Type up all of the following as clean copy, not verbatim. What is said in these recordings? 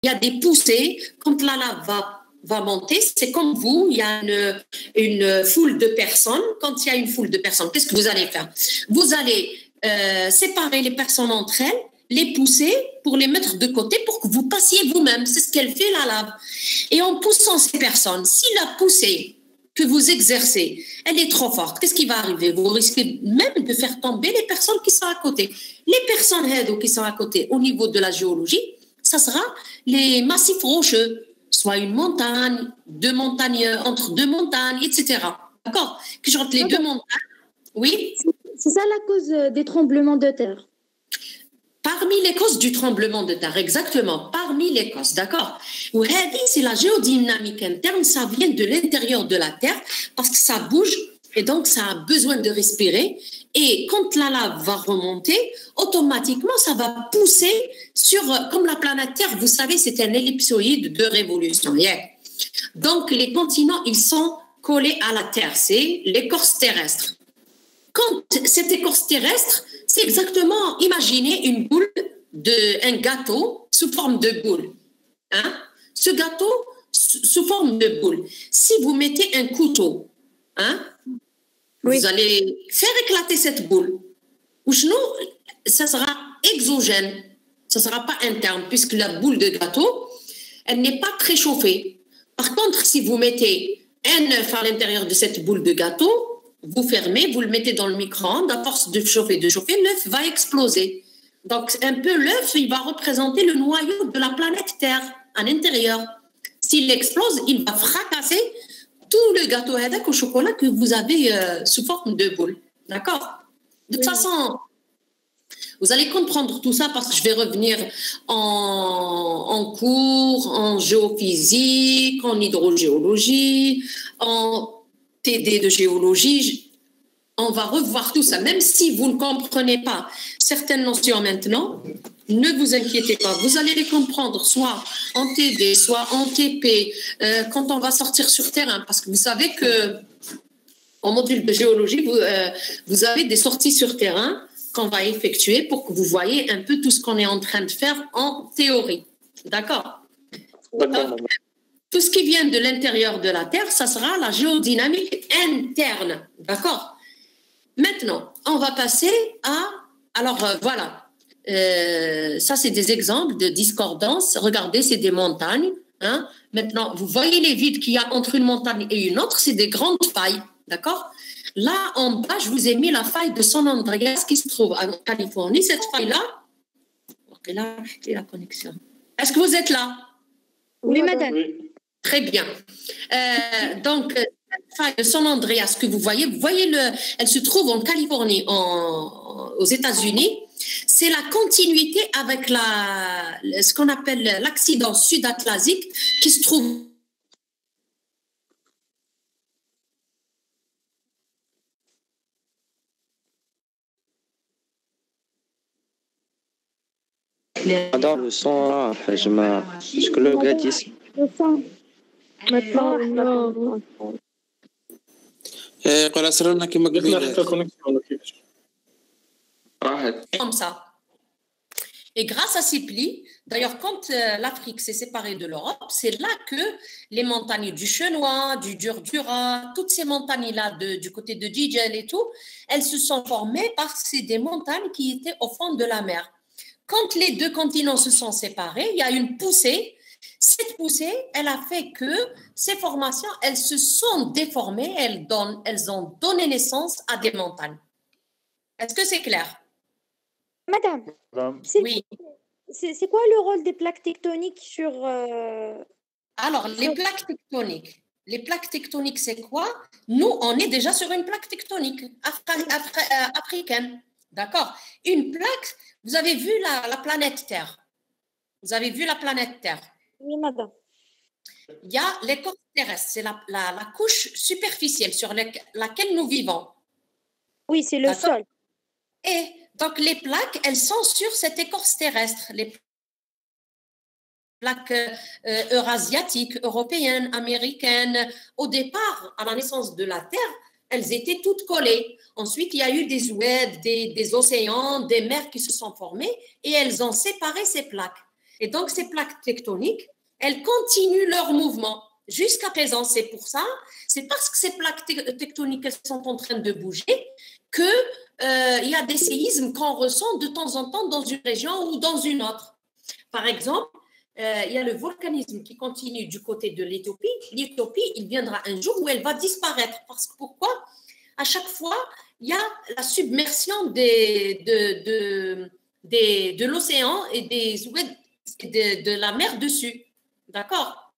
il y a des poussées. Quand la lave va monter, c'est comme vous, il y a une foule de personnes. Quand il y a une foule de personnes, qu'est-ce que vous allez faire? Vous allez séparer les personnes entre elles, les pousser pour les mettre de côté pour que vous passiez vous-même. C'est ce qu'elle fait, la lave. Et en poussant ces personnes, si la poussée que vous exercez, elle est trop forte, qu'est-ce qui va arriver? Vous risquez même de faire tomber les personnes qui sont à côté. Les personnes qui sont à côté, au niveau de la géologie, ça sera les massifs rocheux, soit une montagne, deux montagnes, entre deux montagnes, etc. D'accord? Que je rentre les deux montagnes. Oui? C'est ça la cause des tremblements de terre. Parmi les causes du tremblement de terre, exactement, parmi les causes, d'accord? C'est la géodynamique interne, ça vient de l'intérieur de la Terre parce que ça bouge et donc ça a besoin de respirer. Et quand la lave va remonter, automatiquement, ça va pousser sur, comme la planète Terre, vous savez, c'est un ellipsoïde de révolution. Yeah. Donc, les continents, ils sont collés à la Terre, c'est l'écorce terrestre. Quand cette écorce terrestre, c'est exactement, imaginez une boule, un gâteau sous forme de boule. Hein? Ce gâteau sous forme de boule. Si vous mettez un couteau, hein, oui, vous allez faire éclater cette boule. Ou sinon, ça sera exogène. Ça ne sera pas interne, puisque la boule de gâteau, elle n'est pas très chauffée. Par contre, si vous mettez un œuf à l'intérieur de cette boule de gâteau, vous fermez, vous le mettez dans le micro-ondes, à force de chauffer, l'œuf va exploser. Donc, un peu l'œuf, il va représenter le noyau de la planète Terre à l'intérieur. S'il explose, il va fracasser tout le gâteau au chocolat que vous avez sous forme de boule. D'accord? De toute façon, vous allez comprendre tout ça parce que je vais revenir en cours, en géophysique, en hydrogéologie, en TD de géologie. On va revoir tout ça. Même si vous ne comprenez pas certaines notions maintenant, ne vous inquiétez pas. Vous allez les comprendre soit en TD, soit en TP, quand on va sortir sur terrain. Parce que vous savez que en module de géologie, vous avez des sorties sur terrain qu'on va effectuer pour que vous voyez un peu tout ce qu'on est en train de faire en théorie. D'accord? Tout ce qui vient de l'intérieur de la Terre, ça sera la géodynamique interne. D'accord? Maintenant, on va passer à... Alors, voilà. Ça, c'est des exemples de discordance. Regardez, c'est des montagnes. Hein? Maintenant, vous voyez les vides qu'il y a entre une montagne et une autre, c'est des grandes failles. D'accord? Là, en bas, je vous ai mis la faille de San Andreas qui se trouve en Californie. Cette faille-là... Ok, là, j'ai la connexion. Est-ce que vous êtes là? Oui, madame. Oui. Très bien. Donc, la faille de San Andreas que vous voyez elle se trouve en Californie, aux États-Unis. C'est la continuité avec ce qu'on appelle l'accident sud-atlantique qui se trouve. Dans le son, je que le gratis. Le son. Maintenant, non. Comme ça. Et grâce à ces plis, d'ailleurs, quand l'Afrique s'est séparée de l'Europe, c'est là que les montagnes du Chenois, du Durdura, toutes ces montagnes-là du côté de Djidjel et tout, elles se sont formées parce que c'est des montagnes qui étaient au fond de la mer. Quand les deux continents se sont séparés, il y a une poussée. Cette poussée, elle a fait que ces formations, elles se sont déformées, elles ont donné naissance à des montagnes. Est-ce que c'est clair? Madame, oui. C'est quoi le rôle des plaques tectoniques sur... Alors, les plaques tectoniques, c'est quoi? Nous, on est déjà sur une plaque tectonique africaine. D'accord? Une plaque, vous avez vu la planète Terre. Vous avez vu la planète Terre. Oui, madame. Il y a l'écorce terrestre, c'est la couche superficielle sur laquelle nous vivons. Oui, c'est le sol. Et donc, les plaques, elles sont sur cette écorce terrestre. Les plaques eurasiatiques, européennes, américaines. Au départ, à la naissance de la Terre, elles étaient toutes collées. Ensuite, il y a eu des oueds, des océans, des mers qui se sont formées et elles ont séparé ces plaques. Et donc, ces plaques tectoniques, elles continuent leur mouvement jusqu'à présent. C'est pour ça, c'est parce que ces plaques tectoniques elles sont en train de bouger que il y a des séismes qu'on ressent de temps en temps dans une région ou dans une autre. Par exemple, il y a le volcanisme qui continue du côté de l'Éthiopie. L'Éthiopie, il viendra un jour où elle va disparaître. Parce que pourquoi? À chaque fois, il y a la submersion de l'océan et de la mer dessus. D'accord?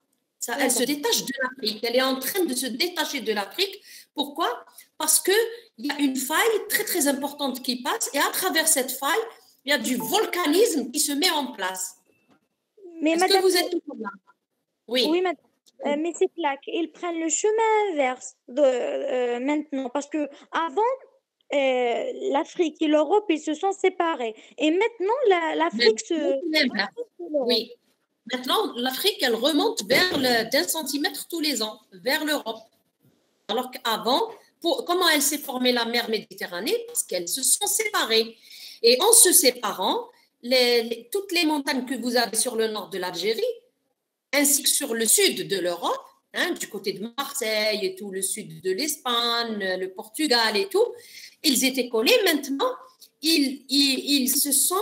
Elle se détache de l'Afrique. Elle est en train de se détacher de l'Afrique. Pourquoi? Parce qu'il y a une faille très, très importante qui passe et à travers cette faille, il y a du volcanisme qui se met en place. Mais Est-ce que vous êtes toujours là? Oui. Oui, madame. Mais ces plaques, ils prennent le chemin inverse maintenant. Parce que avant, l'Afrique et l'Europe, ils se sont séparés. Et maintenant, l'Afrique se... Oui. Maintenant, l'Afrique, elle remonte d'un centimètre tous les ans, vers l'Europe. Alors qu'avant, comment elle s'est formée la mer Méditerranée? Parce qu'elles se sont séparées. Et en se séparant, toutes les montagnes que vous avez sur le nord de l'Algérie, ainsi que sur le sud de l'Europe, du côté de Marseille et tout, le sud de l'Espagne, le Portugal et tout, ils étaient collés. Maintenant, ils se sont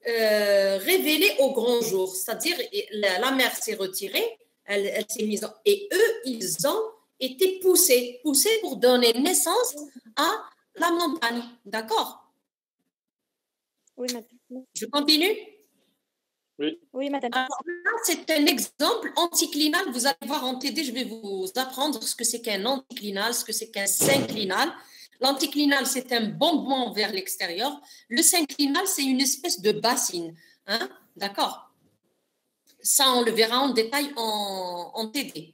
révélés au grand jour. C'est-à-dire, la mer s'est retirée, elle s'est mise et eux, ils ont été poussés pour donner naissance à la montagne. D'accord? Oui, madame. Je continue? Oui. Oui, madame. Alors là, c'est un exemple anticlinal. Vous allez voir en TD, je vais vous apprendre ce que c'est qu'un anticlinal, ce que c'est qu'un synclinal. L'anticlinal, c'est un bombement vers l'extérieur. Le synclinal, c'est une espèce de bassine. D'accord? Ça, on le verra en détail en TD.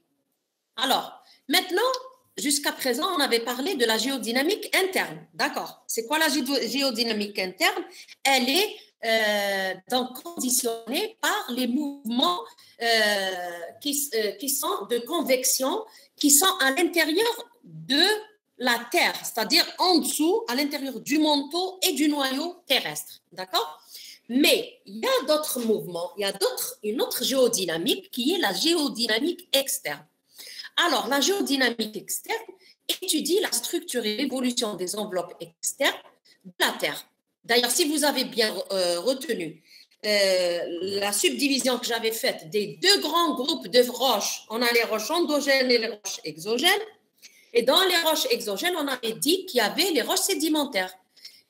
Alors, maintenant, jusqu'à présent, on avait parlé de la géodynamique interne. D'accord? C'est quoi la géodynamique interne? Elle est donc conditionnée par les mouvements qui sont de convection, qui sont à l'intérieur de la Terre, c'est-à-dire en dessous, à l'intérieur du manteau et du noyau terrestre. D'accord? Mais il y a d'autres mouvements, il y a une autre géodynamique qui est la géodynamique externe. Alors, la géodynamique externe étudie la structure et l'évolution des enveloppes externes de la Terre. D'ailleurs, si vous avez bien retenu la subdivision que j'avais faite des deux grands groupes de roches, on a les roches endogènes et les roches exogènes. Et dans les roches exogènes, on avait dit qu'il y avait les roches sédimentaires.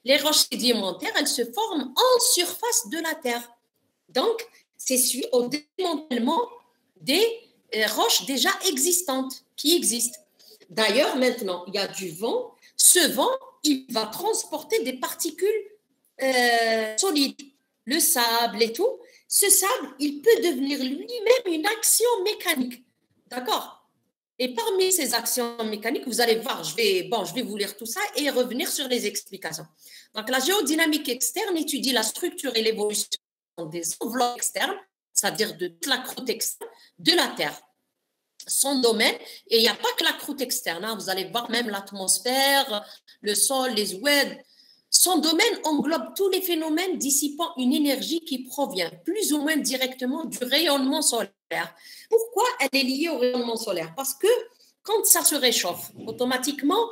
Les roches sédimentaires, elles se forment en surface de la Terre. Donc, c'est suite au démantèlement des roches déjà existantes, qui existent. D'ailleurs, maintenant, il y a du vent. Ce vent, il va transporter des particules solides, le sable et tout. Ce sable, il peut devenir lui-même une action mécanique. D'accord? Et parmi ces actions mécaniques, vous allez voir, je vais vous lire tout ça et revenir sur les explications. Donc, la géodynamique externe étudie la structure et l'évolution des enveloppes externes, c'est-à-dire de toute la croûte externe de la Terre. Son domaine, et il n'y a pas que la croûte externe, vous allez voir même l'atmosphère, le sol, les oueds. Son domaine englobe tous les phénomènes dissipant une énergie qui provient plus ou moins directement du rayonnement solaire. Pourquoi elle est liée au rayonnement solaire? Parce que quand ça se réchauffe, automatiquement,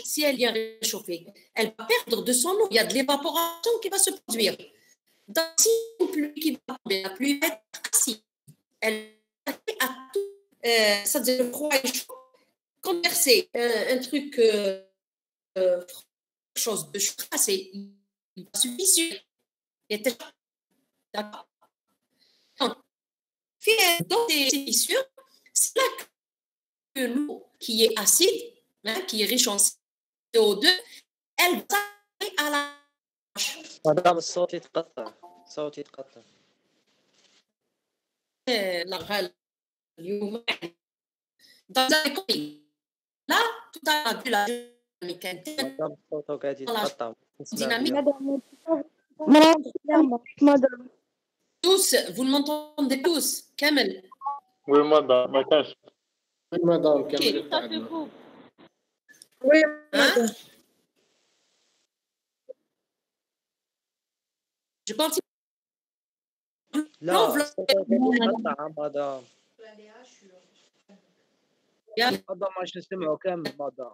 si elle vient réchauffer, elle va perdre de son eau. Il y a de l'évaporation qui va se produire. Donc, si une pluie qui va tomber, la pluie va être acide. Elle va à tout, ça veut dire le froid et chaud. Converser un truc, chose de chaud, il va se fissurer. D'accord. Donc, dans ces fissures, c'est là que l'eau qui est acide, qui est riche en CO2, elle va s'arrêter à la roche. مدام الصوت يتقطع صوت يتقطع اليوم dans la compris. Là, tout à l'heure, on a vu la dynamique interne, مدام الصوت قاعد يتقطع dynamique. Madame. Tous, vous m'entendez tous? Kamel. Oui, madame, ما كانش. Oui, madame, Ok. كملي التعليم. Oui, Hein? Je continue. لا l'enveloppe. قطع مدام. يا هذا ما شو اسمه كامل مدام.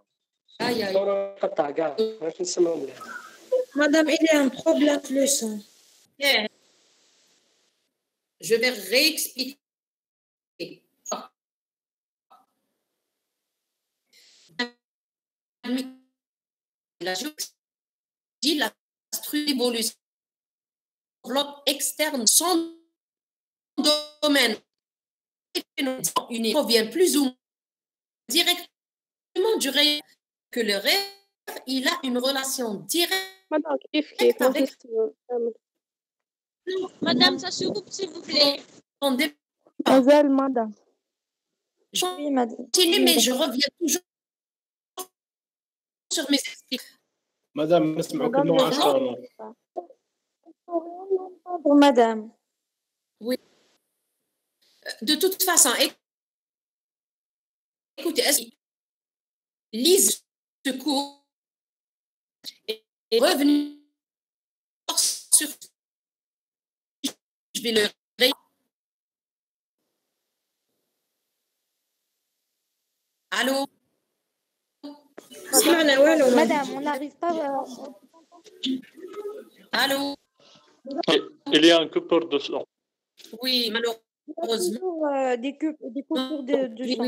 يا قطع كاع ما نسمعوا مليح. Madame, il y a un problème avec le son. Je vais réexpliquer. La géologie, la structure d'évolution, l'enveloppe externe, son domaine provient plus ou moins directement du rayonnement, que le rayonnement, il a une relation directe مدام كيف ما avec كيف Madame, ça se coupe, s'il vous plaît. son départ. مازال مدام Je Oui, madame. continue, mais je reviens toujours sur mes explications. مدام نسمعوا مدام كلهم 10 ونص. Madame. Oui. De toute façon, écoutez, lise ce cours et revenir sur. Je vais le Allô? Madame, on n'arrive pas à... Allô? Il y a un coupeur de son. Oui, malheureusement. Toujours, des coupures de Oui, son.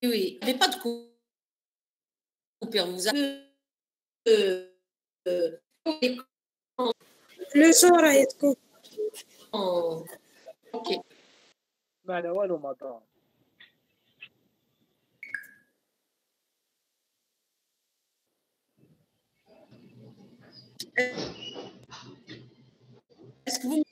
oui. Il n'y avait pas de coupure. Vous avez. Le son راهي تكون. Ok. ما على والو مدام. Est-ce que vous.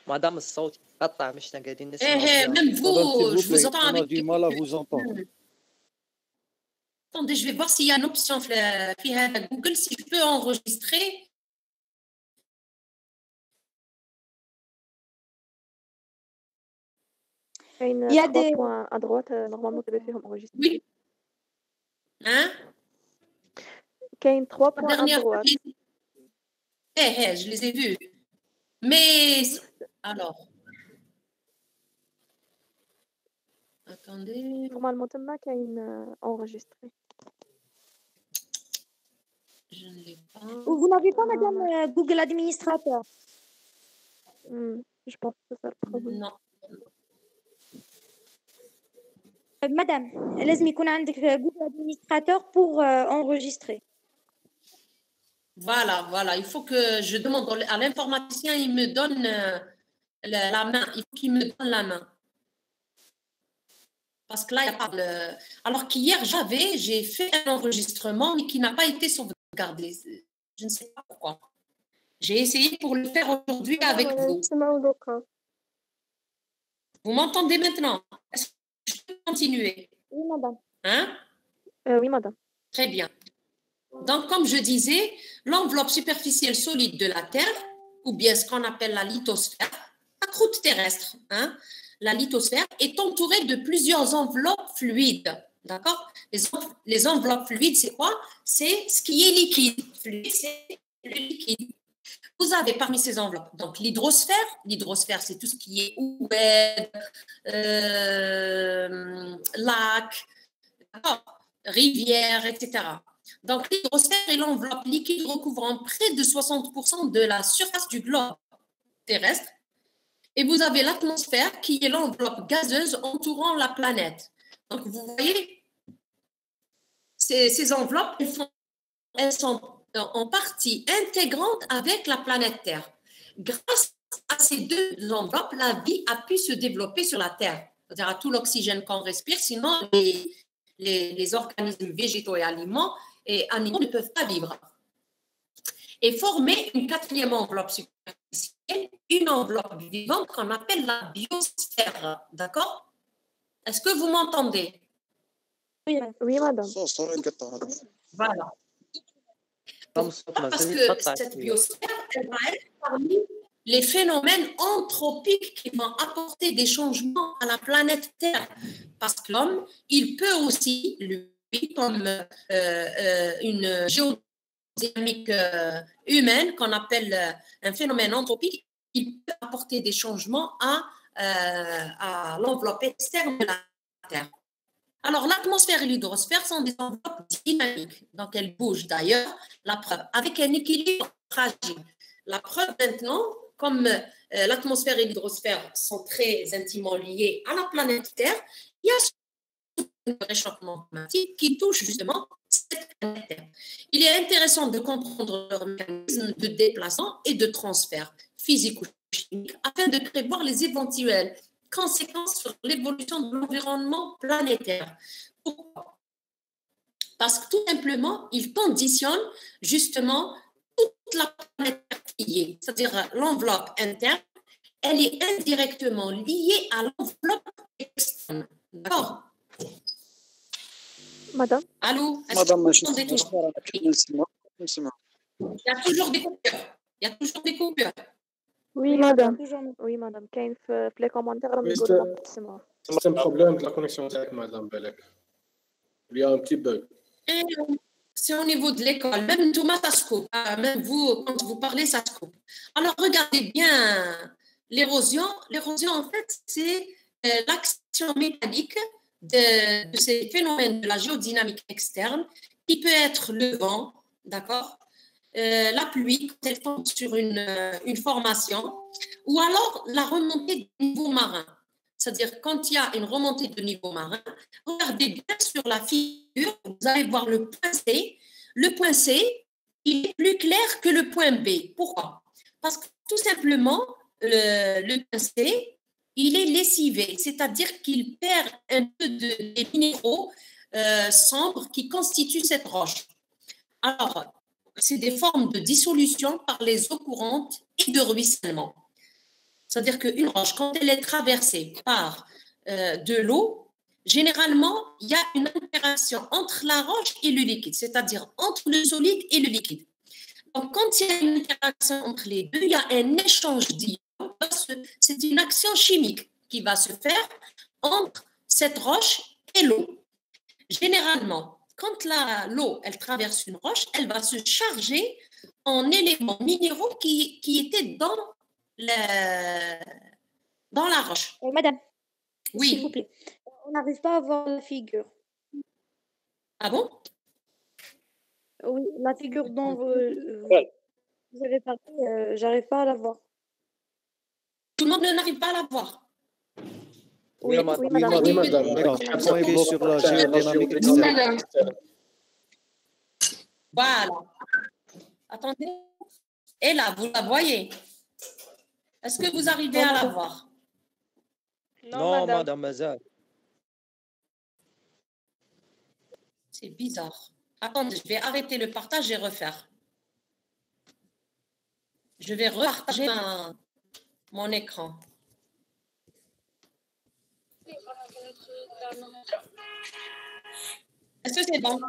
مدام الصوت قطع مش قاعدين نسمع. Même vous, je vous entends On a avec. du mal à vous entendre. Attendez, je vais voir s'il y a une option في Google, si je peux enregistrer. Il y a des points à droite normalement تبقى فيهم enregistré. Oui. Hein? كاين 3 La points à dernière fois, droite. je les ai vus. Mais alors. Attendez. Normalement تما كاين enregistré. Je ne l'ai pas. Vous n'avez pas, madame, Google administrateur? Je pense que c'est le problème. Non. Madame, لازم يكون عندك Google administrateur pour enregistrer. Voilà. Il faut que je demande à l'informaticien, il me donne la main. Il faut qu'il me donne la main. Parce que là, il n'y a pas le. Alors qu'hier, j'ai fait un enregistrement, mais qui n'a pas été sauvegardé. Je ne sais pas pourquoi. J'ai essayé pour le faire aujourd'hui avec vous. Vous m'entendez maintenant? Est-ce que je peux continuer? Oui, madame. Hein? Oui, madame. Très bien. Donc, comme je disais, l'enveloppe superficielle solide de la Terre, ou bien ce qu'on appelle la lithosphère, la croûte terrestre, hein, la lithosphère est entourée de plusieurs enveloppes fluides. D'accord? Les enveloppes fluides, c'est quoi? C'est ce qui est liquide. Fluide, c'est le liquide. Vous avez parmi ces enveloppes, donc l'hydrosphère, c'est tout ce qui est oued, lac, rivière, etc. Donc, l'hydrosphère est l'enveloppe liquide recouvrant près de 60% de la surface du globe terrestre. Et vous avez l'atmosphère qui est l'enveloppe gazeuse entourant la planète. Donc, vous voyez, ces enveloppes, elles sont en partie intégrante avec la planète Terre. Grâce à ces deux enveloppes, la vie a pu se développer sur la Terre. C'est-à-dire à tout l'oxygène qu'on respire, sinon les organismes végétaux et animaux ne peuvent pas vivre. Et former une quatrième enveloppe superficielle, une enveloppe vivante qu'on appelle la biosphère. D'accord? Est-ce que vous m'entendez? Oui, madame. Voilà. Pourquoi? Parce que cette biosphère, elle va être parmi les phénomènes anthropiques qui vont apporter des changements à la planète Terre. Parce que l'homme, il peut aussi, lui, comme une géodynamique humaine qu'on appelle un phénomène anthropique, il peut apporter des changements à l'enveloppe externe de la Terre. Alors, l'atmosphère et l'hydrosphère sont des enveloppes dynamiques, donc elles bougent d'ailleurs, la preuve, avec un équilibre fragile. La preuve maintenant, comme l'atmosphère et l'hydrosphère sont très intimement liés à la planète Terre, il y a un réchauffement climatique qui touche justement cette planète Terre. Il est intéressant de comprendre leur mécanisme de déplacement et de transfert physique ou chimique afin de prévoir les éventuelles conséquences sur l'évolution de l'environnement planétaire. Pourquoi? Parce que tout simplement, il conditionne justement toute la planète liée, c'est-à-dire l'enveloppe interne, elle est indirectement liée à l'enveloppe externe. D'accord? Madame? Allô? Madame, Il y a toujours des coupures. Il y a toujours des coupures. Oui, madame. Oui, madame. كاين في les commentaires راهم يقولوا ما نسمعوا. C'est un problème de la connexion avec madame Belek. Il y a un petit bug. Et c'est au niveau de l'école. Même Thomas, ça se coupe. Même vous, quand vous parlez, ça se coupe. Alors, regardez bien l'érosion. L'érosion, en fait, c'est l'action mécanique de ces phénomènes de la géodynamique externe qui peut être le vent, d'accord, la pluie quand elle tombe sur une formation, ou alors la remontée du niveau marin. C'est-à-dire quand il y a une remontée de niveau marin, regardez bien sur la figure, vous allez voir le point C. Le point C, il est plus clair que le point B. Pourquoi? Parce que tout simplement, le point C, il est lessivé, c'est-à-dire qu'il perd un peu des minéraux sombres qui constituent cette roche. Alors, c'est des formes de dissolution par les eaux courantes et de ruissellement. C'est-à-dire qu'une roche, quand elle est traversée par de l'eau, généralement, il y a une interaction entre la roche et le liquide, c'est-à-dire entre le solide et le liquide. Donc, quand il y a une interaction entre les deux, il y a un échange d'ions. C'est une action chimique qui va se faire entre cette roche et l'eau. Généralement, quand l'eau, elle traverse une roche, elle va se charger en éléments minéraux qui étaient dans la roche. Madame, Oui. s'il vous plaît, on n'arrive pas à voir la figure. Ah bon? Oui, la figure dont vous avez parlé, j'arrive pas à la voir. Tout le monde n'arrive pas à la voir. Oui, madame. Oui, madame. Appuyez sur la géodynamique externe. Voilà. Attendez. Et là, vous la voyez? Est-ce que vous arrivez à la voir? Non, madame Mazal. C'est bizarre. Attendez, je vais arrêter le partage et refaire. Je vais repartager mon écran. Est-ce que c'est bon?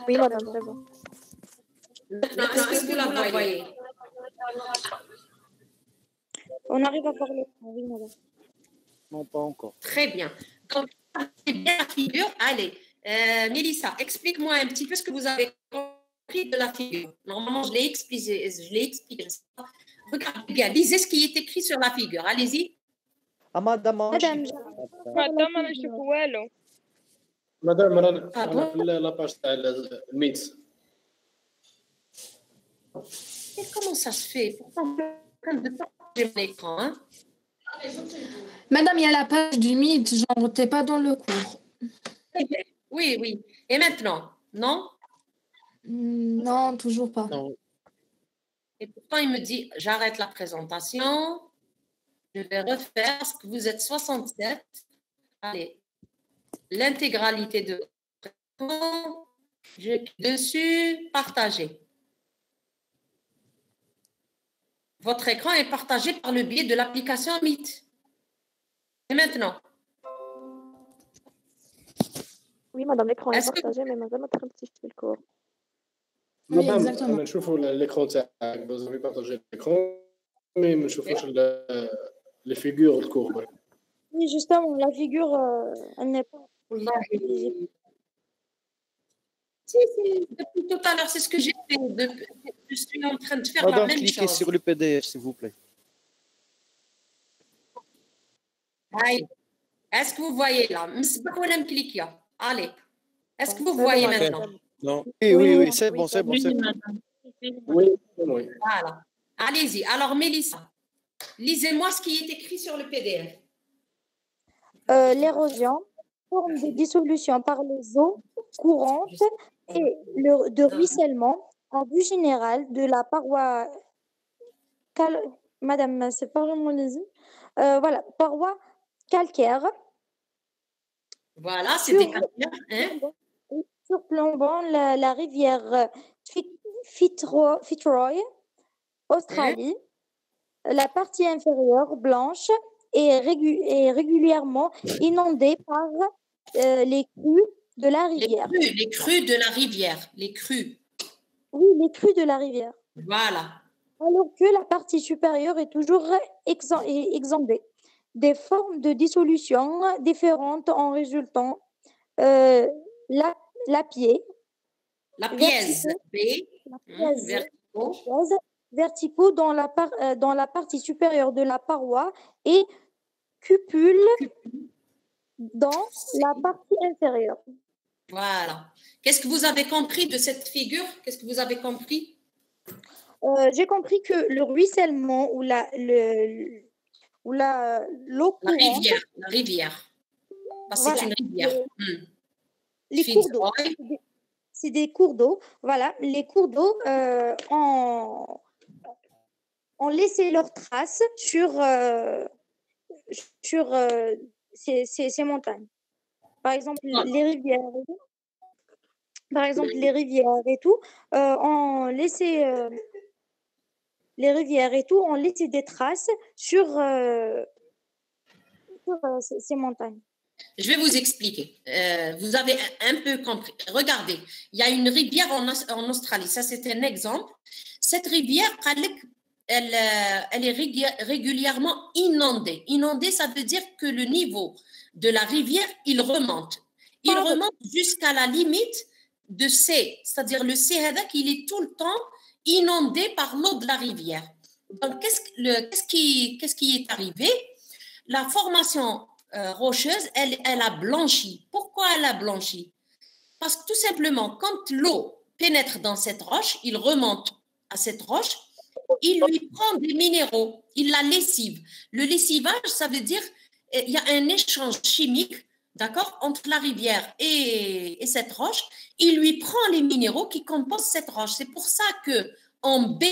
Oui, madame, c'est bon. Maintenant, est-ce que vous la voyez? On arrive à voir le... Oui, madame. Non, pas encore. Très bien. Donc, c'est bien la figure. Allez, Mélissa, explique-moi un petit peu ce que vous avez compris de la figure. Normalement, je l'ai expliqué. Regardez bien, lisez ce qui est écrit sur la figure. Allez-y. Ah, madame. Madame, أنا نشوف والو. مدام أنا في لاباج تاع الميت. Et comment ça se fait? Pourquoi de partager mon écran, hein? Madame, il y a la page du Meet, genre, t'es pas dans le cours. Oui, oui. Et maintenant? Non? Non, toujours pas. Non. Et pourtant, il me dit, j'arrête la présentation, je vais refaire ce que vous êtes 67. Allez, l'intégralité de l'écran, je clique dessus, partager. Votre écran est partagé par le biais de l'application Meet. Et maintenant? Oui, madame, l'écran est Est-ce que partagé, mais madame, ما تخلصيش في الكور. Oui, مدام exactement. انا نشوفوا الاكرون تاعك vous avez partagé l'écran mais ما نشوفوش les figures de cours. Oui, justement, la figure, elle n'est pas Wallahi. visible. Si, depuis tout à l'heure, c'est ce que j'ai fait. Je suis en train de faire la Madame, même cliquez chose. sur le PDF, s'il vous plaît. Aïe. Est-ce que vous voyez là? M'sbak wala mklikia. Allez. Est-ce que vous C'est bon, voyez madame. maintenant? Non. Oui, c'est bon, c'est bon, Oui, c'est bon. madame. Oui, oui. Voilà. Allez-y. Alors, Mélissa, lisez-moi ce qui est écrit sur le PDF. L'érosion, forme de dissolution par les eaux courantes et de ruissellement en vue générale de la paroi. Madame, c'est pas vraiment les voilà, paroi calcaire Voilà, c'est sur, des calcaires. Hein? surplombant la rivière Fitzroy, Australie. La partie inférieure, blanche, est régulièrement inondée par les crues de la rivière. Les crues de la rivière. Les crues. Oui, les crues de la rivière. Voilà. Alors que la partie supérieure est toujours exondée. Des formes de dissolution différentes en résultant la pièce, La pièce B. Verticaux dans la partie supérieure de la paroi et cupule dans la partie inférieure. Voilà. Qu'est-ce que vous avez compris de cette figure? Qu'est-ce que vous avez compris? J'ai compris que le ruissellement ou l'eau courante. La rivière. Parce que Voilà. c'est une rivière. Les cours d'eau. C'est des cours d'eau. Voilà. Les cours d'eau ont laissé leurs traces sur ces montagnes. Par exemple, les rivières. Par exemple, les rivières et tout ont laissé des traces sur ces montagnes. Je vais vous expliquer. Vous avez un peu compris. Regardez, il y a une rivière en Australie. Ça, c'est un exemple. Cette rivière, elle est régulièrement inondée. Inondée, ça veut dire que le niveau de la rivière, il remonte. Il remonte jusqu'à la limite de C. C'est-à-dire le C, il est tout le temps inondé par l'eau de la rivière. Donc, qu'est-ce qui est arrivé? La formation rocheuse, elle a blanchi. Pourquoi elle a blanchi? Parce que tout simplement, quand l'eau pénètre dans cette roche, il remonte à cette roche, il lui prend des minéraux, il la lessive. Le lessivage, ça veut dire il y a un échange chimique, d'accord, entre la rivière et cette roche. Il lui prend les minéraux qui composent cette roche. C'est pour ça que en B,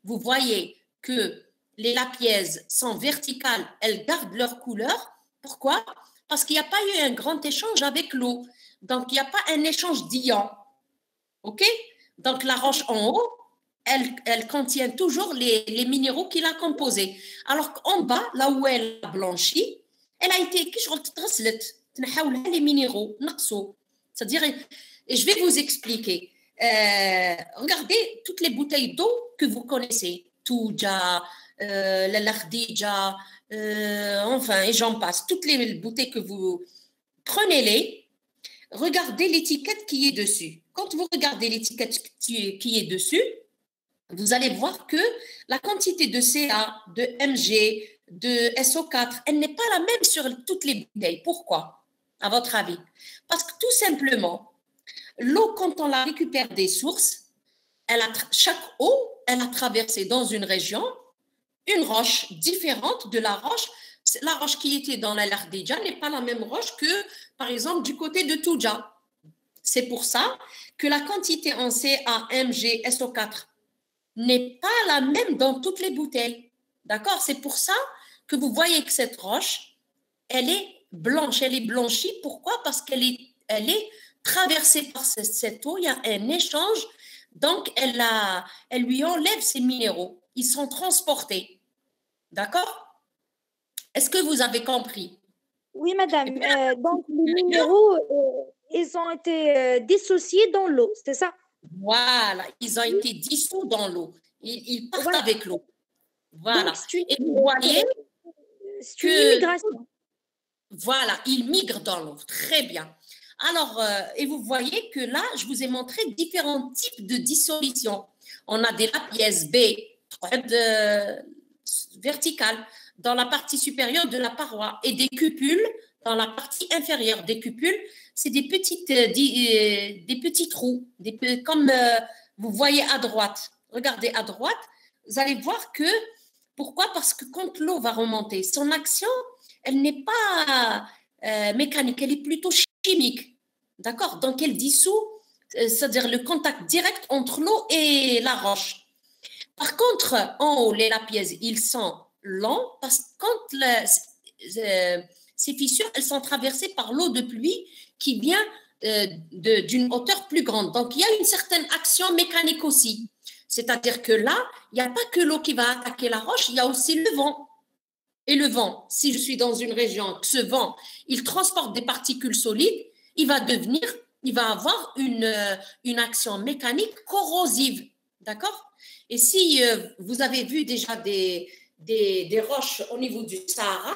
vous voyez que les lapiaises sont verticales, elles gardent leur couleur. Pourquoi? Parce qu'il n'y a pas eu un grand échange avec l'eau. Donc, il n'y a pas un échange d'ions. OK? Donc, la roche en haut, elle contient toujours les minéraux qui la composé. Alors qu'en bas, là où elle a blanchi, elle a été les minéraux, c'est-à-dire, et je vais vous expliquer. Regardez toutes les bouteilles d'eau que vous connaissez. Touja, la Lakhdija, enfin, et j'en passe. Toutes les bouteilles que vous prenez-les, regardez l'étiquette qui est dessus. Quand vous regardez l'étiquette qui est dessus, vous allez voir que la quantité de Ca, de Mg, de SO4, elle n'est pas la même sur toutes les bouteilles. Pourquoi, à votre avis? Parce que tout simplement, l'eau, quand on la récupère des sources, chaque eau, elle a traversé dans une région une roche différente de la roche. La roche qui était dans la Lakhdija n'est pas la même roche que, par exemple, du côté de Touja. C'est pour ça que la quantité en Ca, Mg, SO4 n'est pas la même dans toutes les bouteilles. D'accord? C'est pour ça que vous voyez que cette roche, elle est blanche, elle est blanchie. Pourquoi? Parce qu'elle est traversée par cette eau. Il y a un échange. Donc, elle lui enlève ses minéraux. Ils sont transportés. D'accord? Est-ce que vous avez compris? Oui, madame. Donc, les minéraux, ils ont été dissociés dans l'eau, c'est ça? Voilà, ils ont été dissous dans l'eau. Ils partent Voilà. avec l'eau. Voilà. Donc, c'est Et vous voyez une immigration. Voilà, ils migrent dans l'eau. Très bien. Alors, et vous voyez que là, je vous ai montré différents types de dissolution. On a des lapièces B, verticales, dans la partie supérieure de la paroi, et des cupules dans la partie inférieure. Des cupules, c'est des petits trous, comme vous voyez à droite. Regardez à droite, vous allez voir que, pourquoi? Parce que quand l'eau va remonter, son action, elle n'est pas mécanique, elle est plutôt chimique. D'accord? Donc, elle dissout, c'est-à-dire le contact direct entre l'eau et la roche. Par contre, en haut, les lapièzes, ils sont lents parce que quand ces fissures, elles sont traversées par l'eau de pluie qui vient d'une hauteur plus grande. Donc, il y a une certaine action mécanique aussi. C'est-à-dire que là, il n'y a pas que l'eau qui va attaquer la roche, il y a aussi le vent. Et le vent, si je suis dans une région, ce vent, il transporte des particules solides, il va avoir une action mécanique corrosive. D'accord? Et si vous avez vu déjà des roches au niveau du Sahara,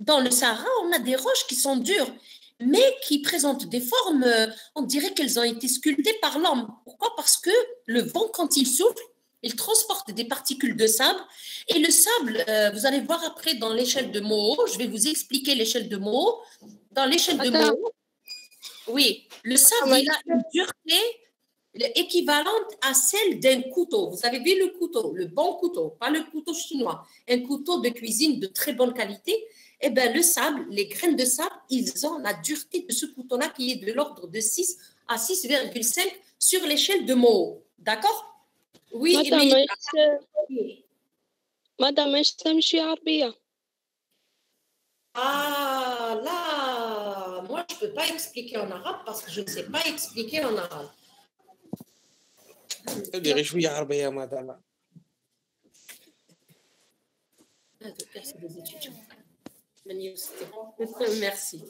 dans le Sahara, on a des roches qui sont dures, mais qui présentent des formes, on dirait qu'elles ont été sculptées par l'homme. Pourquoi? Parce que le vent, quand il souffle, il transporte des particules de sable. Et le sable, vous allez voir après dans l'échelle de Mohs, je vais vous expliquer l'échelle de Mohs. Dans l'échelle de Mohs, oui, le sable, il a une dureté équivalente à celle d'un couteau. Vous avez vu le couteau, le bon couteau, pas le couteau chinois, un couteau de cuisine de très bonne qualité. Eh bien, le sable, les graines de sable, ils ont la dureté de ce couteau-là qui est de l'ordre de 6 à 6,5 sur l'échelle de Mohs. D'accord? Oui, Madame, ايش تمشي عربية؟ Ah là, moi je ne peux pas expliquer en arabe parce que je ne sais pas expliquer en arabe. شوية عربية madame. C'est des étudiants. Merci.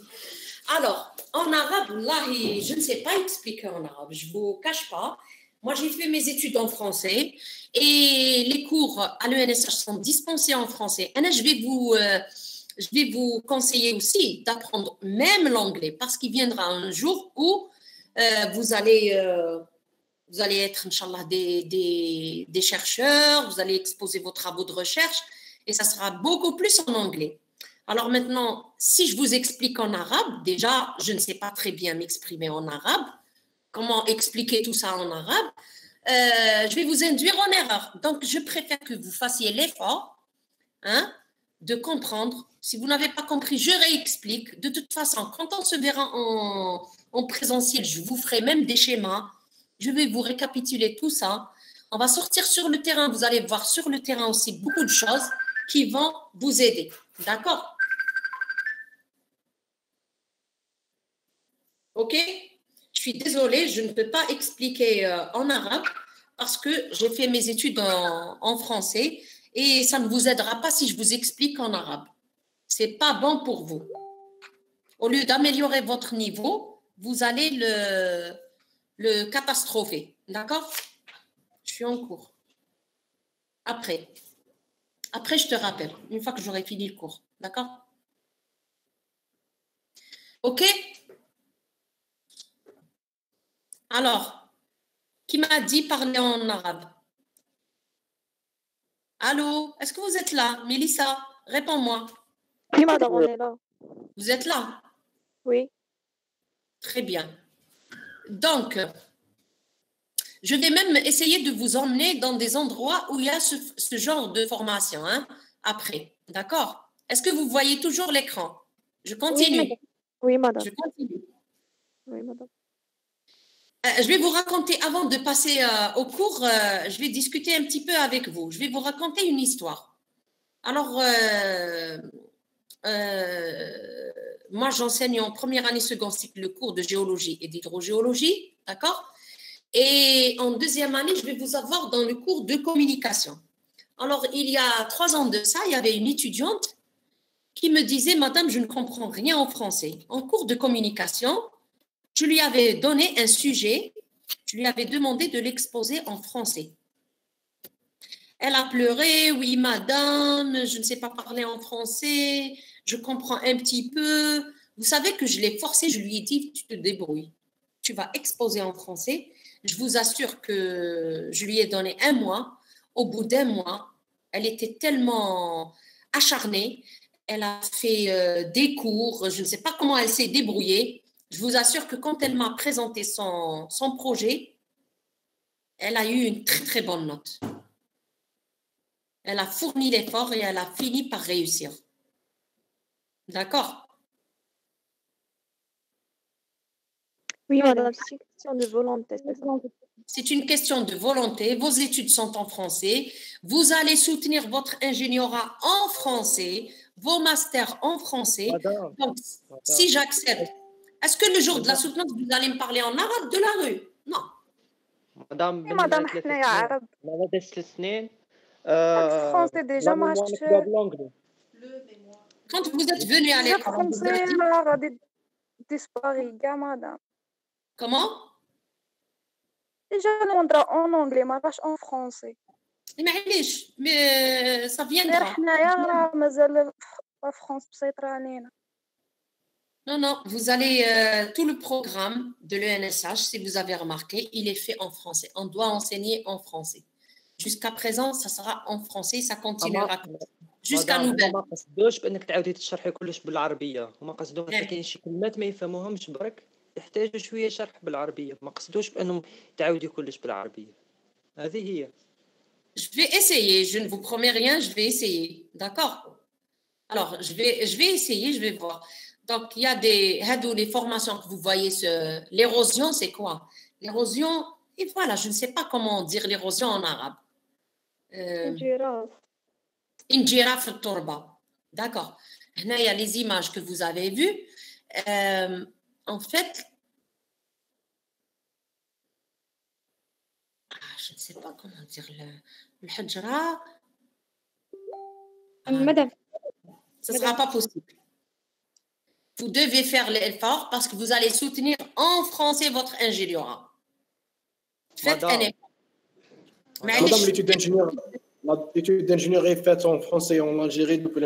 Alors, en arabe, là, je ne sais pas expliquer en arabe, je ne vous cache pas. Moi, j'ai fait mes études en français et les cours à l'ENSH sont dispensés en français. Et là, je vais vous conseiller aussi d'apprendre même l'anglais parce qu'il viendra un jour où vous allez être, Inch'Allah, des chercheurs, vous allez exposer vos travaux de recherche et ça sera beaucoup plus en anglais. Alors maintenant, si je vous explique en arabe, déjà, je ne sais pas très bien m'exprimer en arabe. Comment expliquer tout ça en arabe? Je vais vous induire en erreur. Donc, je préfère que vous fassiez l'effort de comprendre. Si vous n'avez pas compris, je réexplique. De toute façon, quand on se verra en présentiel, je vous ferai même des schémas. Je vais vous récapituler tout ça. On va sortir sur le terrain. Vous allez voir sur le terrain aussi beaucoup de choses qui vont vous aider. D'accord? OK? Je suis désolée, je ne peux pas expliquer en arabe parce que j'ai fait mes études en français et ça ne vous aidera pas si je vous explique en arabe. Ce n'est pas bon pour vous. Au lieu d'améliorer votre niveau, vous allez le catastropher. D'accord? Je suis en cours. Après, je te rappelle, une fois que j'aurai fini le cours. D'accord? OK? Alors, qui m'a dit parler en arabe? Allô? Est-ce que vous êtes là? Mélissa, réponds-moi. Oui, madame, on est là. Vous êtes là? Oui. Très bien. Donc, je vais même essayer de vous emmener dans des endroits où il y a ce genre de formation, après. D'accord? Est-ce que vous voyez toujours l'écran? Je continue. Oui, madame. Je continue. Oui, madame. Je vais vous raconter, avant de passer au cours, je vais discuter un petit peu avec vous. Je vais vous raconter une histoire. Alors, moi, j'enseigne en première année second cycle le cours de géologie et d'hydrogéologie, d'accord? Et en deuxième année, je vais vous avoir dans le cours de communication. Alors, il y a 3 ans de ça, il y avait une étudiante qui me disait « Madame, je ne comprends rien en français. En cours de communication, tu lui avais donné un sujet, tu lui avais demandé de l'exposer en français. Elle a pleuré, oui madame, je ne sais pas parler en français, je comprends un petit peu. Vous savez que je l'ai forcée, je lui ai dit, tu te débrouilles, tu vas exposer en français. Je vous assure que je lui ai donné 1 mois. Au bout d'1 mois, elle était tellement acharnée, elle a fait des cours, je ne sais pas comment elle s'est débrouillée. Je vous assure que quand elle m'a présenté son projet, elle a eu une très très bonne note. Elle a fourni l'effort et elle a fini par réussir. D'accord? Oui, madame, c'est une question de volonté, c'est ça? C'est une question de volonté. Vos études sont en français. Vous allez soutenir votre ingénierat en français, vos masters en français. Madame, Donc, si j'accepte, est-ce que le jour de la soutenance, vous allez me parler en arabe de la rue? Non. مدام Oui, madame, من 3 حنايا سنين عرب. من بعد 3 سنين Français déjà, لا moi, ميموار je نكتبها بالانجلي. Quand vous êtes venu à déjà l'école, on vous a français, dit là, غادي disparaît, كاع madame. comment? Déjà, نهضر en anglais, ما غاش en français. معليش mais ça غير viendra. حنايا راه مازال لا فرنسا مسيطرة علينا. Non, non, vous allez, tout le programme de l'ENSH, si vous avez remarqué, il est fait en français. On doit enseigner en français. Jusqu'à présent, ça sera en français, ça continuera jusqu'à مدام nouvelle. هما ما قصدوش بانك تعاودي تشرحي كلش بالعربيه، هما قصدوا حتى إيه. كاين شي كلمات ما يفهموهمش برك يحتاجوا شويه شرح بالعربيه، ما قصدوش بانهم تعاودي كلش بالعربيه. هذه هي. Je vais essayer, je ne vous promets rien, je vais essayer. D'accord? Alors, je vais essayer, je vais voir. Donc, il y a les formations que vous voyez, l'érosion, c'est quoi? L'érosion, et voilà, je ne sais pas comment dire l'érosion en arabe. الجراف. Injera fi turba. D'accord. Là, il y a les images que vous avez vues. En fait, je ne sais pas comment dire le hijra. Madame. Ce ne sera pas possible. Vous devez faire l'effort parce que vous allez soutenir en français votre ingénierat. Faites un effort. Madame, l'étude d'ingénieur est faite en français et en Algérie depuis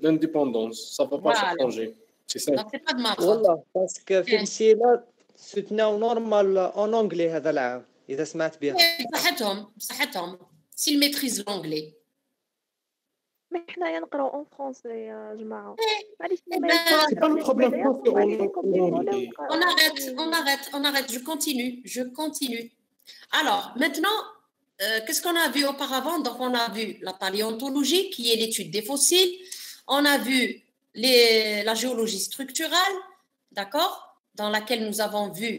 l'indépendance. Ça ne va pas Voilà. changer. C'est ça. Donc, c'est pas de ma faute. والله باسكو في السيلة سوتناو نورمال اون انجلي هذا العام اذا سمعت بها. بصحتهم s'ils maîtrisent l'anglais. مي حنايا نقراو en français يا جماعة. معليش Eh ما ben, ينفعش C'est pas le problème français on arrête, je continue. Alors, maintenant, qu'est-ce qu'on a vu auparavant? Donc, on a vu la paléontologie, qui est l'étude des fossiles. On a vu la géologie structurale, d'accord? Dans laquelle nous avons vu,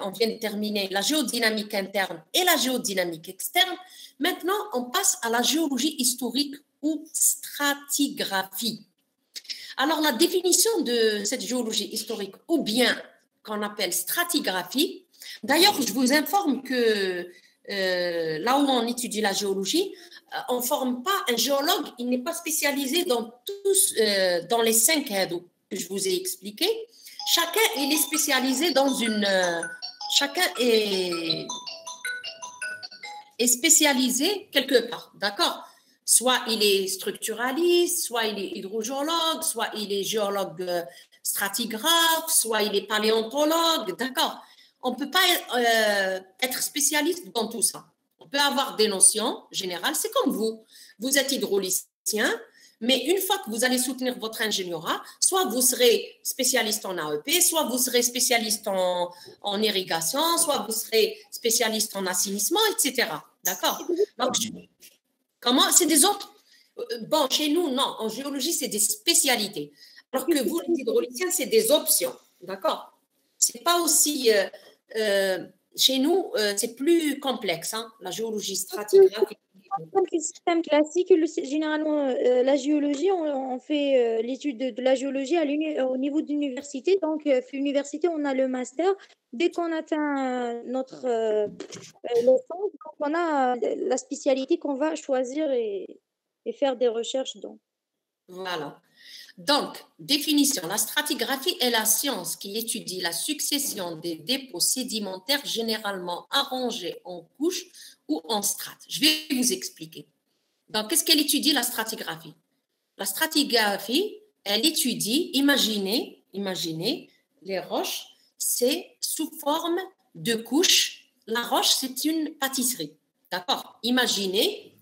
on vient de terminer la géodynamique interne et la géodynamique externe. Maintenant, on passe à la géologie historique ou stratigraphie. Alors, la définition de cette géologie historique, ou bien qu'on appelle stratigraphie, d'ailleurs, je vous informe que là où on étudie la géologie, on ne forme pas un géologue, il n'est pas spécialisé dans les 5 hados que je vous ai expliqués. Chacun, il est spécialisé dans une... chacun est spécialisé quelque part, d'accord? Soit il est structuraliste, soit il est hydrogéologue, soit il est géologue stratigraphe, soit il est paléontologue, d'accord? On ne peut pas être spécialiste dans tout ça. On peut avoir des notions générales, c'est comme vous. Vous êtes hydraulicien, mais une fois que vous allez soutenir votre ingénierat, soit vous serez spécialiste en AEP, soit vous serez spécialiste en irrigation, soit vous serez spécialiste en assainissement, etc. D'accord? Donc, comment? C'est des autres. Bon, chez nous, non. En géologie, c'est des spécialités. Alors que vous, les hydrauliciens, c'est des options. D'accord? C'est pas aussi. Chez nous, c'est plus complexe, hein, la géologie stratigraphique. Comme le système classique, généralement, la géologie, on fait l'étude de la géologie au niveau d'université. Donc, à l'université, on a le master. Dès qu'on atteint notre licence, on a la spécialité qu'on va choisir et faire des recherches dans. Voilà. Donc, définition, la stratigraphie est la science qui étudie la succession des dépôts sédimentaires généralement arrangés en couches ou en strates. Je vais vous expliquer. Donc, qu'est-ce qu'elle étudie, la stratigraphie? La stratigraphie, elle étudie, imaginez les roches, c'est sous forme de couches. La roche, c'est une pâtisserie. D'accord? Imaginez,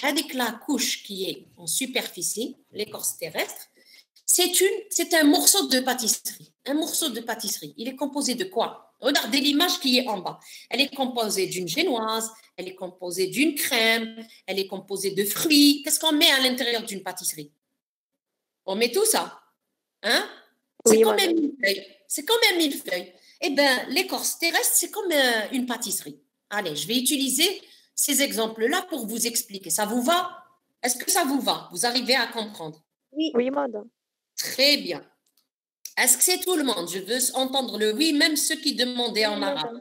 avec la couche qui est en superficie, l'écorce terrestre, c'est un morceau de pâtisserie. Un morceau de pâtisserie. Il est composé de quoi? Regardez l'image qui est en bas. Elle est composée d'une génoise, elle est composée d'une crème, elle est composée de fruits. Qu'est-ce qu'on met à l'intérieur d'une pâtisserie? On met tout ça. Hein? C'est comme un millefeuille. C'est comme un millefeuille. Eh bien, l'écorce terrestre, c'est comme une pâtisserie. Allez, je vais utiliser ces exemples-là pour vous expliquer. Ça vous va? Est-ce que ça vous va? Vous arrivez à comprendre? Oui, madame. Très bien. Est-ce que c'est tout le monde? Je veux entendre le oui, même ceux qui demandaient en arabe.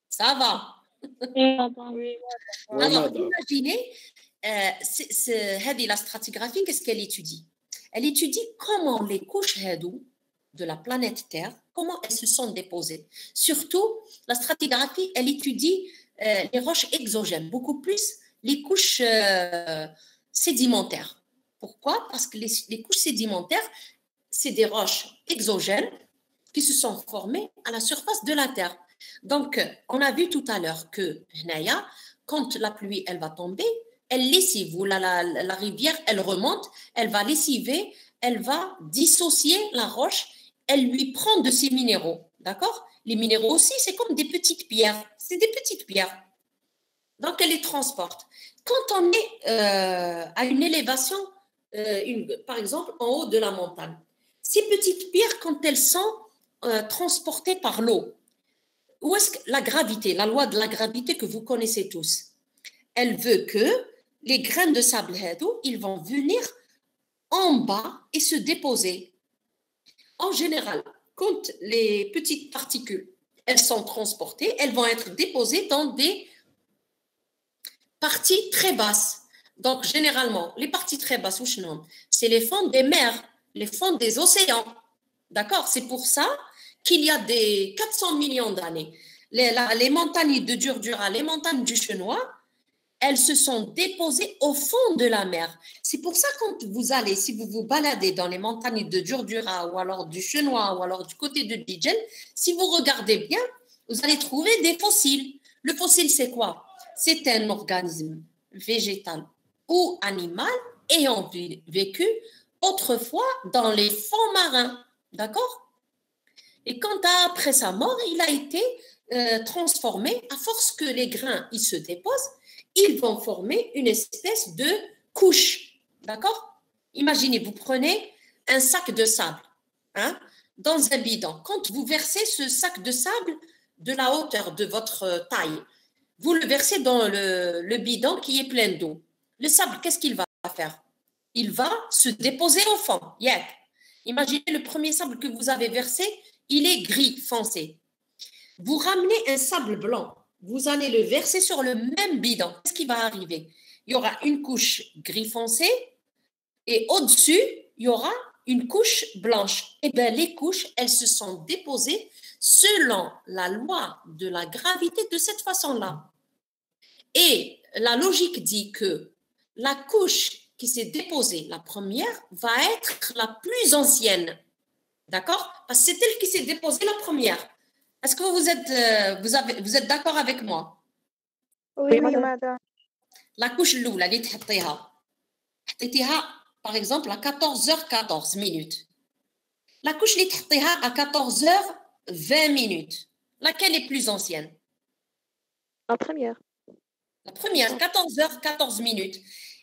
Ça va? Oui. Alors, imaginez, la stratigraphie, qu'est-ce qu'elle étudie? Elle étudie comment les couches de la planète Terre, comment elles se sont déposées. Surtout, la stratigraphie, elle étudie les roches exogènes, beaucoup plus les couches sédimentaires. Pourquoi? Parce que les couches sédimentaires, c'est des roches exogènes qui se sont formées à la surface de la Terre. Donc, on a vu tout à l'heure que, quand la pluie, elle va tomber, elle lessive, ou la rivière, elle remonte, elle va lessiver, elle va dissocier la roche, elle lui prend de ses minéraux, d'accord? Les minéraux aussi, c'est comme des petites pierres, c'est des petites pierres. Donc, elle les transporte. Quand on est à une élévation, par exemple, en haut de la montagne, ces petites pierres, quand elles sont transportées par l'eau, où est-ce que la gravité, la loi de la gravité que vous connaissez tous, elle veut que les grains de sable, ils vont venir en bas et se déposer. En général, quand les petites particules, elles sont transportées, elles vont être déposées dans des parties très basses. Donc, généralement, les parties très basses, c'est les fonds des mers, les fonds des océans. D'accord? C'est pour ça qu'il y a des 400 millions d'années. Les montagnes de Durdura, les montagnes du Chenois, elles se sont déposées au fond de la mer. C'est pour ça quand vous allez, si vous vous baladez dans les montagnes de Durdura ou alors du Chenois ou alors du côté de Dijel, si vous regardez bien, vous allez trouver des fossiles. Le fossile, c'est quoi? C'est un organisme végétal ou animal ayant vécu autrefois dans les fonds marins. D'accord? Et quand après sa mort, il a été transformé, à force que les grains ils se déposent, ils vont former une espèce de couche. D'accord? Imaginez, vous prenez un sac de sable dans un bidon. Quand vous versez ce sac de sable de la hauteur de votre taille, vous le versez dans le bidon qui est plein d'eau. Le sable, qu'est-ce qu'il va faire? Il va se déposer au fond. Imaginez le premier sable que vous avez versé, il est gris foncé. Vous ramenez un sable blanc, vous allez le verser sur le même bidon. Qu'est-ce qui va arriver? Il y aura une couche gris foncé et au-dessus, il y aura une couche blanche. Eh bien, les couches, elles se sont déposées selon la loi de la gravité de cette façon-là. Et la logique dit que la couche qui s'est déposée, la première, va être la plus ancienne. D'accord? Parce que c'est elle qui s'est déposée la première. Est-ce que vous êtes d'accord avec moi? Oui, madame. La couche l'oula, elle est par exemple, à 14h14 minutes. La couche est à 14h20 minutes. Laquelle est plus ancienne? La première. La première, 14h14 minutes.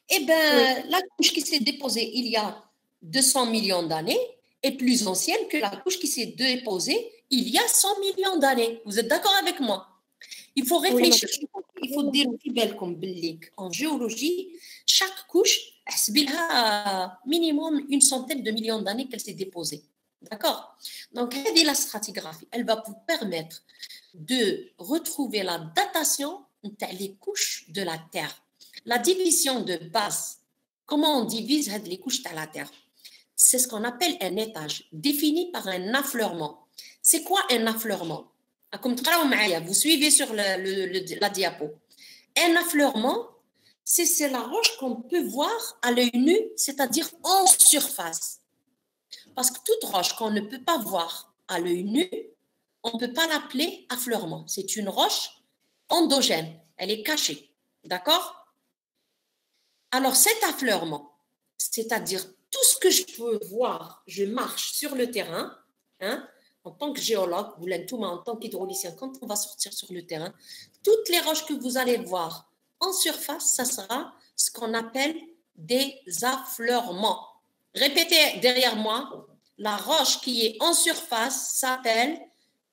Eh bien, la couche qui s'est déposée il y a 200 millions d'années est plus ancienne que la couche qui s'est déposée il y a 100 millions d'années. Vous êtes d'accord avec moi? Il faut réfléchir. Il faut dire comme en géologie, chaque couche, a minimum une centaine de millions d'années qu'elle s'est déposée. D'accord? Donc, la stratigraphie, elle va vous permettre de retrouver la datation des couches de la Terre. La division de base, comment on divise les couches de la Terre? c'est ce qu'on appelle un étage, défini par un affleurement. C'est quoi un affleurement? Comme vous suivez sur la diapo. Un affleurement, c'est la roche qu'on peut voir à l'œil nu, c'est-à-dire en surface. Parce que toute roche qu'on ne peut pas voir à l'œil nu, on ne peut pas l'appeler affleurement. C'est une roche endogène, elle est cachée. D'accord? Alors cet affleurement, c'est-à-dire tout ce que je peux voir, je marche sur le terrain, hein, en tant que géologue, ou l'entouma en tant qu'hydraulicien, quand on va sortir sur le terrain, toutes les roches que vous allez voir en surface, ça sera ce qu'on appelle des affleurements. Répétez derrière moi, la roche qui est en surface s'appelle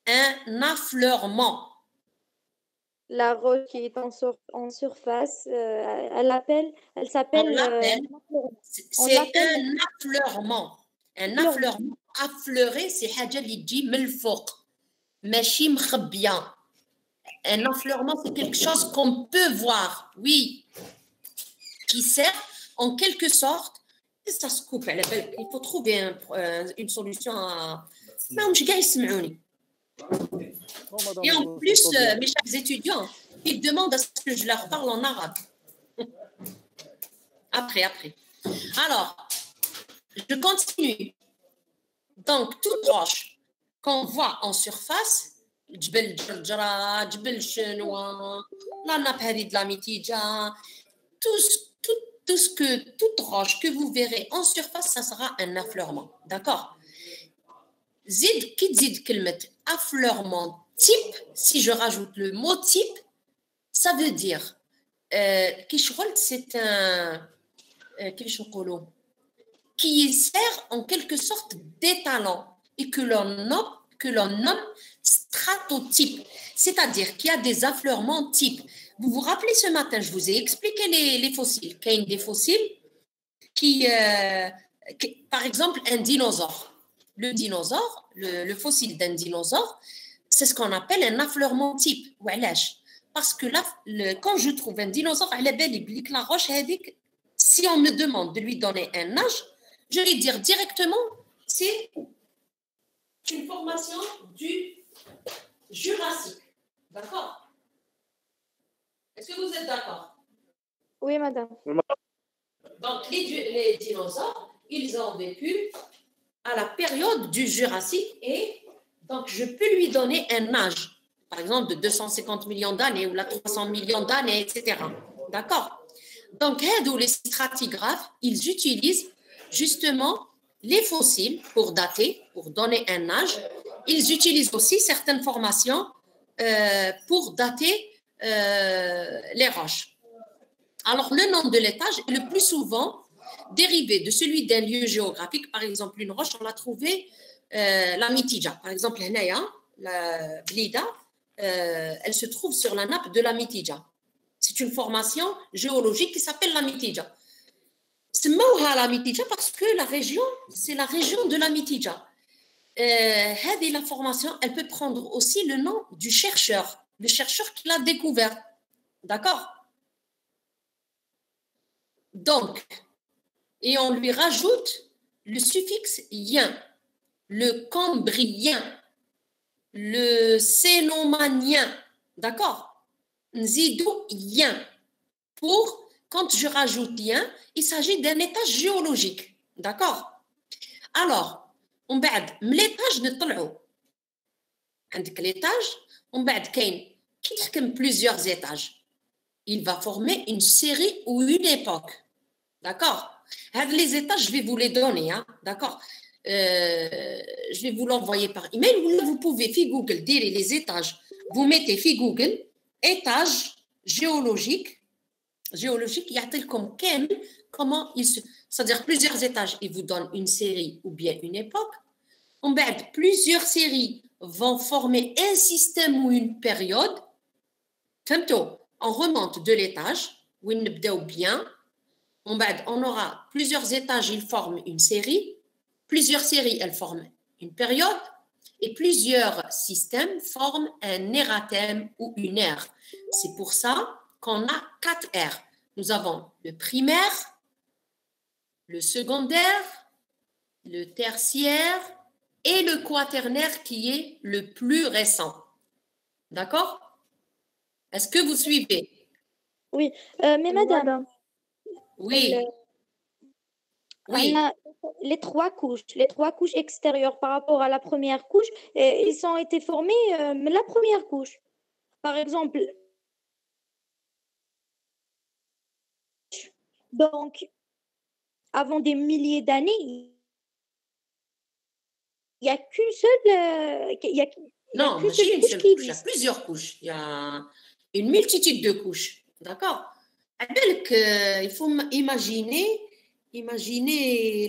un affleurement. La roche qui est en surface, elle s'appelle. C'est un affleurement. Un affleurement. Affleurer, c'est حاجة اللي تجي من الفوق. ماشي مخبية. Un affleurement, c'est quelque chose qu'on peut voir, oui, qui sert en quelque sorte. Et ça se coupe. Il faut trouver une solution à. Non, je gagne سمعوني. Et en plus, mes chers étudiants, ils demandent à ce que je leur parle en arabe. Après. Alors, je continue. Donc, toute roche qu'on voit en surface, Djbel Djardjara, Djbel Chenois, la nappe de la Mitidja, toute roche que vous verrez en surface, ça sera un affleurement. D'accord? Zid, qui zid kelmet affleurement type, si je rajoute le mot type, ça veut dire c'est un qui sert en quelque sorte d'étalon et que l'on nomme stratotype, c'est-à-dire qu'il y a des affleurements types. Vous vous rappelez ce matin, je vous ai expliqué les fossiles. Il y a des fossiles qui, par exemple, un dinosaure. Le dinosaure, le fossile d'un dinosaure, c'est ce qu'on appelle un affleurement type. Parce que là, quand je trouve un dinosaure, la roche, si on me demande de lui donner un âge, je vais dire directement, c'est une formation du Jurassique. D'accord? Est-ce que vous êtes d'accord? Oui, madame. Donc, les dinosaures, ils ont vécu à la période du Jurassique et donc je peux lui donner un âge, par exemple de 250 millions d'années ou 300 millions d'années, etc. D'accord? Donc, les stratigraphes, ils utilisent justement les fossiles pour dater, pour donner un âge. Ils utilisent aussi certaines formations pour dater les roches. Alors, le nom de l'étage est le plus souvent dérivé de celui d'un lieu géographique. Par exemple, une roche, on l'a trouvée, la Mitidja. Par exemple, la Blida, elle se trouve sur la nappe de la Mitidja. C'est une formation géologique qui s'appelle la Mitidja. C'est la Mitidja parce que la région, c'est la région de la Mitidja. La formation, elle peut prendre aussi le nom du chercheur, le chercheur qui l'a découvert. D'accord? Donc, et on lui rajoute le suffixe ien, le cambrien, le cénomanien, d'accord? Nzidou ien. Pour, quand je rajoute ien, il s'agit d'un étage géologique, d'accord? Alors, on بعد من l'étage نطلعوا عندك l'étage on بعد كاين كي تحكم plusieurs étages il va former une série ou une époque. D'accord? Les étages, je vais vous les donner. Hein? D'accord? Je vais vous l'envoyer par email. Ou vous pouvez, fi Google, dire les étages. Vous mettez fi Google, étage géologique. Géologique, il y a tel comme comment il se. C'est-à-dire plusieurs étages, il vous donne une série ou bien une époque. En fait, plusieurs séries vont former un système ou une période. Tantôt, on remonte de l'étage, où il ne bien. On aura plusieurs étages, ils forment une série. Plusieurs séries, elles forment une période. Et plusieurs systèmes forment un érathème ou une ère. C'est pour ça qu'on a 4 ères. Nous avons le primaire, le secondaire, le tertiaire et le quaternaire qui est le plus récent. D'accord? Est-ce que vous suivez? Oui, mais madame, Oui. Oui. Les trois couches extérieures par rapport à la première couche, ils ont été formés la première couche. Par exemple, donc, avant des milliers d'années, il n'y a qu'une seule, Non, qu'une seule couche qui il y a existe. plusieurs couches. Il y a une multitude de couches. D'accord? Il faut imaginer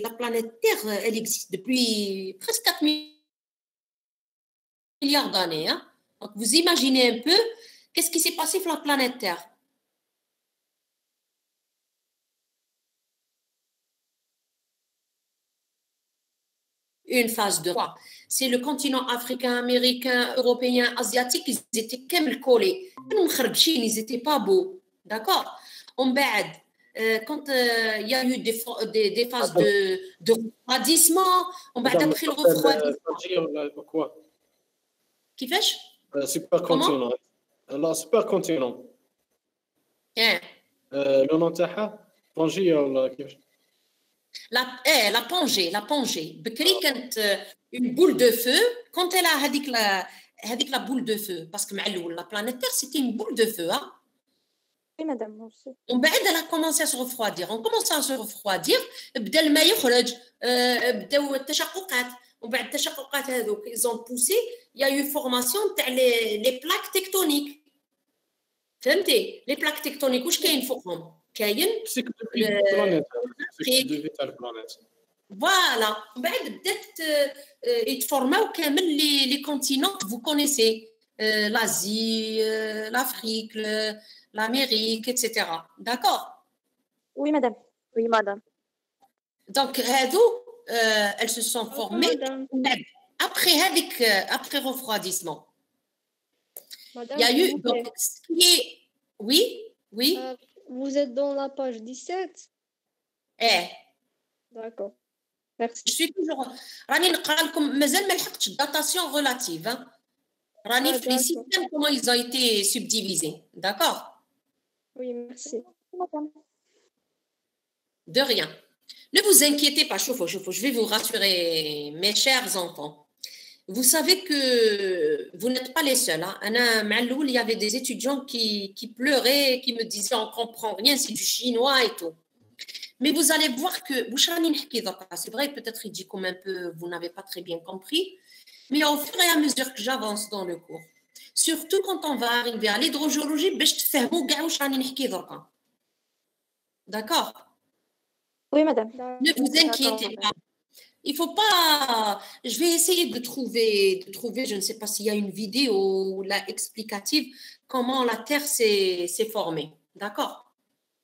la planète Terre, elle existe depuis presque 4 milliards d'années. Hein? Donc, vous imaginez un peu qu'est-ce qui s'est passé sur la planète Terre. Une phase de quoi? C'est le continent africain, américain, européen, asiatique, ils étaient comme collés. Ils n'étaient pas beaux. D'accord? Quand il y a eu des phases de refroidissement, après le refroidissement. Quoi? Qui fait-je? Supercontinent. لا supercontinent. Le nom تاعها Pangée ولا كيفاش؟ La Pangée. Bekri كانت une boule de feu. Quand elle a هذيك la boule de feu, parce que la planète Terre c'était une boule de feu, hein? Oui, madame. Elle a commencé à se refroidir. On commence à se refroidir. بدا الماء يخرج. بداو التشققات. ومن بعد التشققات هذوك ils ont poussé. Il y a eu formation تاع les plaques tectoniques. فهمتي؟ Les plaques tectoniques واش كاين فوقهم؟ كاين Voilà. بعد بدات يتفورماو كامل les continents que vous connaissez. L'Asie, l'Afrique, l'Amérique, etc. D'accord? Oui, madame. Oui, madame. Donc, elles se sont formées après refroidissement. Madame, il y a eu donc, ce qui est... Oui. Vous êtes dans la page 17? D'accord. Merci. Je suis toujours... راني نقرا لكم مازال ما لحقتش datation relative. راني في les systèmes comment ils ont été subdivisés. D'accord? Oui, merci. De rien. Ne vous inquiétez pas, je vais vous rassurer, mes chers enfants. Vous savez que vous n'êtes pas les seuls. Il y avait des étudiants qui pleuraient, qui me disaient on ne comprend rien, c'est du chinois et tout. Mais vous allez voir que, c'est vrai, peut-être il dit comme un peu, vous n'avez pas très bien compris, mais au fur et à mesure que j'avance dans le cours, surtout quand on va arriver à l'hydrogéologie, d'accord? Oui, madame. Ne vous inquiétez pas. Il faut pas... Je vais essayer de trouver, je ne sais pas s'il y a une vidéo ou la explicative, comment la Terre s'est formée. D'accord?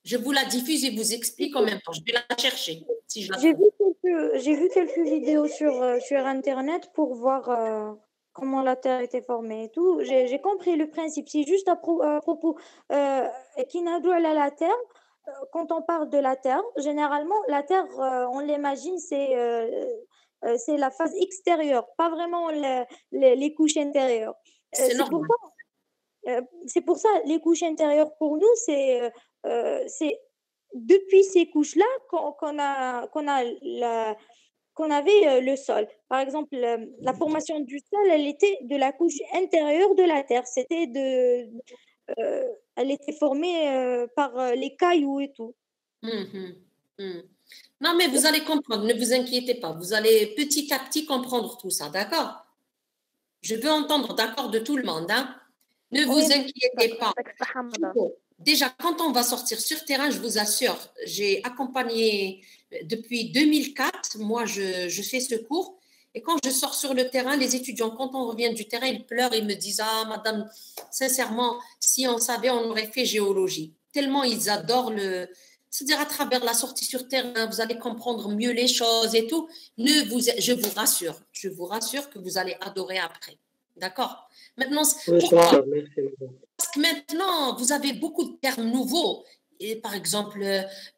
Je vous la diffuse et vous explique en même temps. Je vais la chercher. Si je la J'ai vu quelques vidéos sur Internet pour voir comment la Terre était formée et tout. J'ai compris le principe. C'est juste à propos qui n'a d'où elle a la Terre. Quand on parle de la Terre, généralement, la Terre, on l'imagine, c'est la phase extérieure, pas vraiment les couches intérieures. C'est pour ça, les couches intérieures, pour nous, c'est depuis ces couches-là qu'on avait le sol. Par exemple, la formation du sol, elle était de la couche intérieure de la Terre. Elle était formée par les cailloux et tout. Non, mais vous allez comprendre, ne vous inquiétez pas. Vous allez petit à petit comprendre tout ça, d'accord? Je veux entendre d'accord de tout le monde. Hein? Ne vous inquiétez pas. Déjà, quand on va sortir sur terrain, je vous assure, j'ai accompagné depuis 2004, moi je fais ce cours. Et quand je sors sur le terrain, les étudiants, quand on revient du terrain, ils pleurent, ils me disent « Ah, madame, sincèrement, si on savait, on aurait fait géologie. » Tellement ils adorent c'est-à-dire à travers la sortie sur terrain, vous allez comprendre mieux les choses et tout. Je vous rassure que vous allez adorer après. D'accord? Maintenant, pourquoi? Parce que maintenant, vous avez beaucoup de termes nouveaux. et par exemple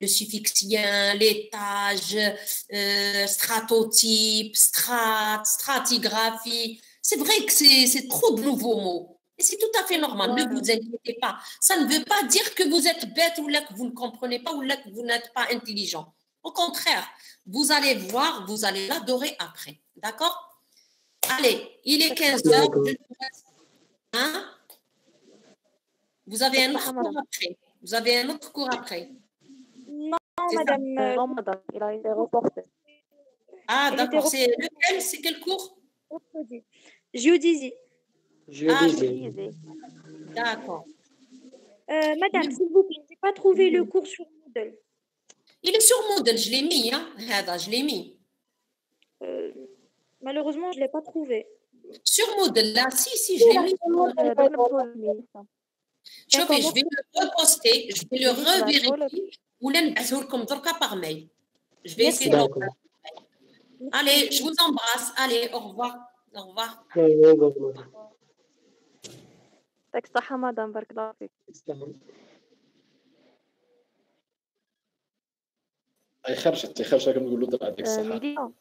le suffixien, l'étage, stratotype, stratigraphie. C'est vrai que c'est trop de nouveaux mots. Et c'est tout à fait normal, ne vous inquiétez pas. Ça ne veut pas dire que vous êtes bête ou là que vous ne comprenez pas ou là que vous n'êtes pas intelligent. Au contraire, vous allez voir, vous allez l'adorer après. D'accord? Allez, il est 15 heures. Hein? Vous avez un autre cours après. Vous avez un autre cours après. Non, madame. Non, madame, il a été reporté. Ah, d'accord. C'est lequel? C'est quel cours? Géodésie. Géodésie. D'accord. Madame, s'il vous plaît, je n'ai pas trouvé le cours sur Moodle. Il est sur Moodle, je l'ai mis. Hein? Je l'ai mis. Malheureusement, je ne l'ai pas trouvé. Sur Moodle, là, si, je l'ai mis. شوفي je vais le reposter, je vais le revérifier ولا نبعثه لكم دركا par mail. Je vais essayer de le... Allez, je vous embrasse. Allez, au revoir. Au revoir. يعطيك الصحة مدام، بارك الله فيك. خرجت كما نقولوا يعطيك الصحة.